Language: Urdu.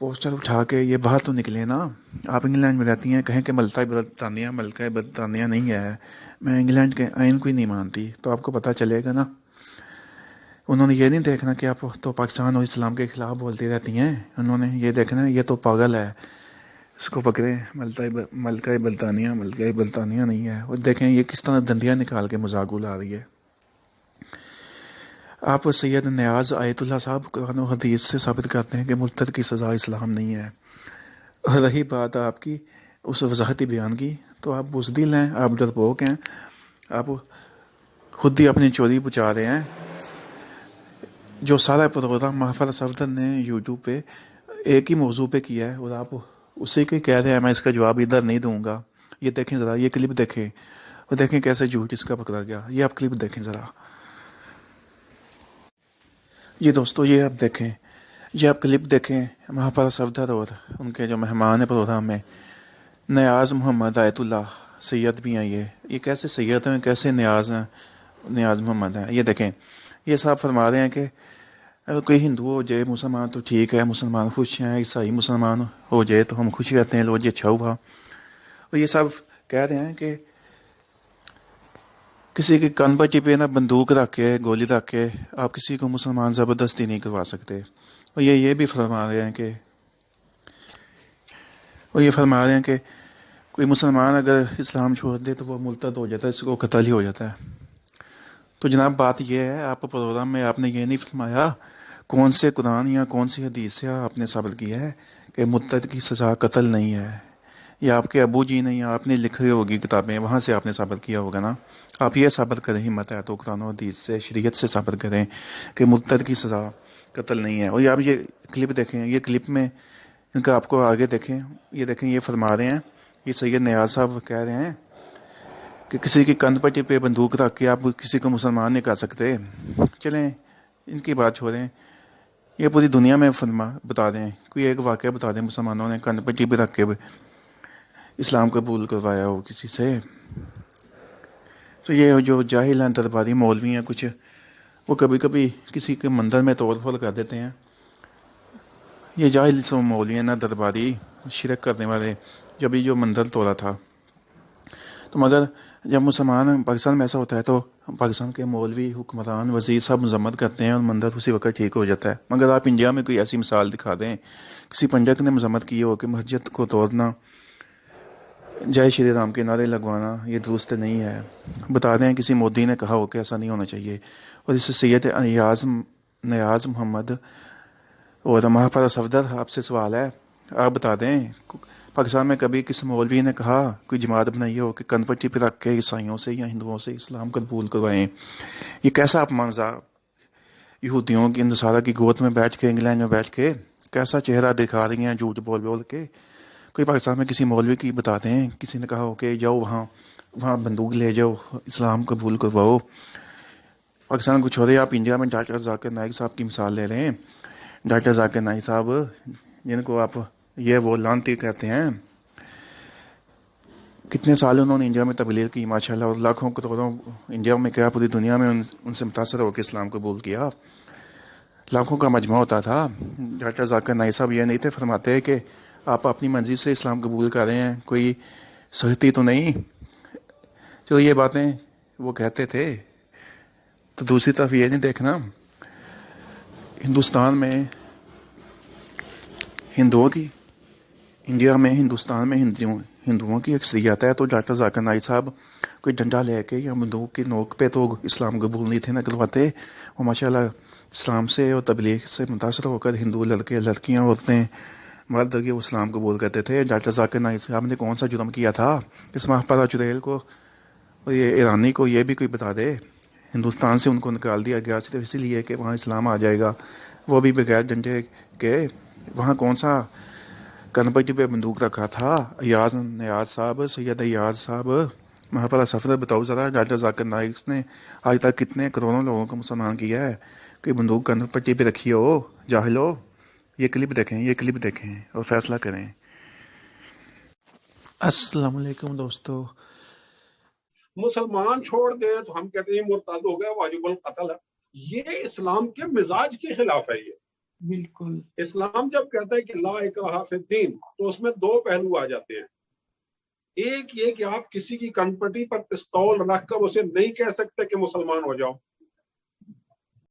پوسٹر اٹھا کے یہ باہر تو نکلے نا. آپ انگلینڈ میں رہتی ہیں, کہیں کہ ملکہ برطانیہ نہیں ہے. میں انگلینڈ کے آئین کو ہی نہیں مانتی, تو آپ کو پتہ چلے گا نا. انہوں نے یہ نہیں دیکھنا کہ آپ تو پاکستان اور اسلام کے خلاف بولتی رہتی ہیں. انہوں نے یہ دیکھنا یہ تو پاگل ہے, اس کو پکڑیں. ملکہ برطانیہ نہیں ہے. اور دیکھیں یہ کس طرح دندیاں نکال کے مذاق اڑا رہی ہے. آپ سید نیاز آیت اللہ صاحب قرآن و حدیث سے ثابت کرتے ہیں کہ مرتد کی سزا اسلام نہیں ہے. اور رہی بات آپ کی اس وضاحتی بیان کی, تو آپ بزدل ہیں, آپ ڈرپوک ہیں, آپ خود ہی اپنی چوری بچا رہے ہیں. جو سارا پروگرام محفل صفدر نے یوٹیوب پہ ایک ہی موضوع پہ کیا ہے, اور آپ اسی کو کہہ رہے ہیں میں اس کا جواب ادھر نہیں دوں گا. یہ دیکھیں ذرا, یہ کلپ دیکھیں اور دیکھیں کیسے جھوٹ اس کا پکڑا گیا. یہ آپ کلپ دیکھیں ذرا. یہ دوستو یہ آپ دیکھیں, یہ آپ کلپ دیکھیں. محفل صفدر اور ان کے جو مہمان ہیں پروگرام میں, نیاز محمد آیت اللہ سید بھی ہیں. یہ کیسے سید ہیں, کیسے نیاز محمد ہیں. یہ دیکھیں, یہ صاحب فرما رہے ہیں کہ اگر کوئی ہندو ہو جائے مسلمان تو ٹھیک ہے, مسلمان خوش ہیں. عیسائی مسلمان ہو جائے تو ہم خوش رہتے ہیں, لو جی اچھا ہوا. اور یہ صاحب کہہ رہے ہیں کہ کسی کے کان پٹی پہ نہ بندوق رکھ کے, گولی رکھ کے آپ کسی کو مسلمان زبردستی نہیں کروا سکتے. اور یہ بھی فرما رہے ہیں کہ کوئی مسلمان اگر اسلام چھوڑ دے تو وہ مرتد ہو جاتا ہے, اس کو قتل ہی ہو جاتا ہے. تو جناب بات یہ ہے, آپ پروگرام میں آپ نے یہ نہیں فرمایا کون سے قرآن یا کون سی حدیث سے آپ نے ثابت کیا ہے کہ مرتد کی سزا قتل نہیں ہے. یا آپ کے ابو جی نے یا آپ نے لکھی ہوگی کتابیں, وہاں سے آپ نے ثابت کیا ہوگا نا. آپ یہ ثابت کریں, ہمت ہے تو قرآن و حدیث سے, شریعت سے ثابت کریں کہ مرتد کی سزا قتل نہیں ہے. اور آپ یہ کلپ دیکھیں, یہ کلپ میں ان کا آپ کو آگے دیکھیں. یہ دیکھیں, یہ فرما رہے ہیں, یہ سید نیاز صاحب کہہ رہے ہیں کہ کسی کی کندھ پٹی پہ بندوق رکھ کے آپ کسی کو مسلمان نہیں کر سکتے. چلیں ان کی بات چھوڑیں, یہ پوری دنیا میں بتا دیں, کوئی ایک واقعہ بتا دیں مسلمانوں نے کندھ پٹی پہ رکھ کے اسلام قبول کروایا ہو کسی سے. تو یہ جو جاہل ہیں درباری مولوی ہیں کچھ, وہ کبھی کبھی کسی کے مندر میں توڑ پھوڑ کر دیتے ہیں. یہ جاہل سو مولوی ہیں نا درباری, شرک کرنے والے. جب یہ جو مندر توڑا تھا تو مگر جب مسلمان پاکستان میں ایسا ہوتا ہے تو پاکستان کے مولوی, حکمران, وزیر سب مذمت کرتے ہیں اور مندر اسی وقت ٹھیک ہو جاتا ہے. مگر آپ انڈیا میں کوئی ایسی مثال دکھا دیں, کسی پنڈت نے مذمت کی ہو کہ مسجد کو توڑنا, جے شری رام کے نعرے لگوانا یہ درست نہیں ہے. بتا دیں کسی مودی نے کہا ہو کہ ایسا نہیں ہونا چاہیے. اور اس سے سید نیاز محمد اور محفل صفدر آپ سے سوال ہے, آپ بتا دیں پاکستان میں کبھی کسی مولوی نے کہا کوئی جماعت بنائی ہو کہ کن پٹی پہ رکھ کے عیسائیوں سے یا ہندوؤں سے اسلام قبول کروائیں. یہ کیسا اپمانزہ یہودیوں کی نصارہ کی گود میں بیٹھ کے, انگلینڈ میں بیٹھ کے کیسا چہرہ دکھا رہی ہیں جھوٹ بول بول کے. کوئی پاکستان میں کسی مولوی کی بتا دیں, کسی نے کہا ہو کہ جاؤ وہاں بندوق لے جاؤ, اسلام قبول کرواؤ. پاکستان کو چھوڑے, آپ انڈیا میں ڈاکٹر ذاکر نائک صاحب کی مثال لے رہے ہیں. ڈاکٹر ذاکر نائک صاحب جن کو آپ یہ وہ لانتی کہتے ہیں, کتنے سال انہوں نے انڈیا میں تبلیغ کی ماشاءاللہ, اور لاکھوں کروڑوں انڈیا میں کیا پوری دنیا میں ان سے متاثر ہو کے اسلام قبول کیا. لاکھوں کا مجمع ہوتا تھا. ڈاکٹر ذاکر نائک صاحب یہ نہیں تھے فرماتے کہ آپ اپنی مرضی سے اسلام قبول کر رہے ہیں, کوئی سختی تو نہیں. چلو یہ باتیں وہ کہتے تھے. تو دوسری طرف یہ نہیں دیکھنا, ہندوستان میں انڈیا میں ہندوستان میں ہندوؤں کی اکثریت ہے. تو ڈاکٹر ذاکر نائک صاحب کوئی ڈنڈا لے کے یا بندوق کی نوک پہ تو اسلام قبول نہیں تھے نہ کرواتے. وہ ماشاءاللہ اسلام سے اور تبلیغ سے متاثر ہو کر ہندو لڑکے, لڑکیاں, عورتیں, مرد وہ اسلام قبول کرتے تھے. ڈاکٹر ذاکر نائک صاحب نے کون سا جرم کیا تھا؟ اس محفظہ چڑیل کو اور یہ ایرانی کو یہ بھی کوئی بتا دے. ہندوستان سے ان کو نکال دیا گیا صرف اسی لیے کہ وہاں اسلام آ جائے گا, وہ بھی بغیر ڈنڈے کے. وہاں کون سا کنپٹی پہ بندوق رکھا تھا؟ نیاز صاحب, سید ایاز صاحب, محفظہ صفدر بتاؤ ذرا. ڈاکٹر ذاکر نائک نے آج تک کتنے کروڑوں لوگوں کو مسلمان کیا ہے کہ بندوق کنپٹی پہ رکھی ہو, جاہل ہو. یہ کلپ دیکھیں اور فیصلہ کریں. السلام علیکم دوستو. مسلمان چھوڑ دے تو ہم کہتے ہیں مرتد ہو گیا, واجب القتل ہے. یہ اسلام کے مزاج کے خلاف ہے. بالکل. اسلام جب کہتا ہے کہ لا اکراہ فی الدین تو اس میں دو پہلو آ جاتے ہیں. ایک یہ کہ آپ کسی کی کنپٹی پر پستول رکھ کر اسے نہیں کہہ سکتے کہ مسلمان ہو جاؤ.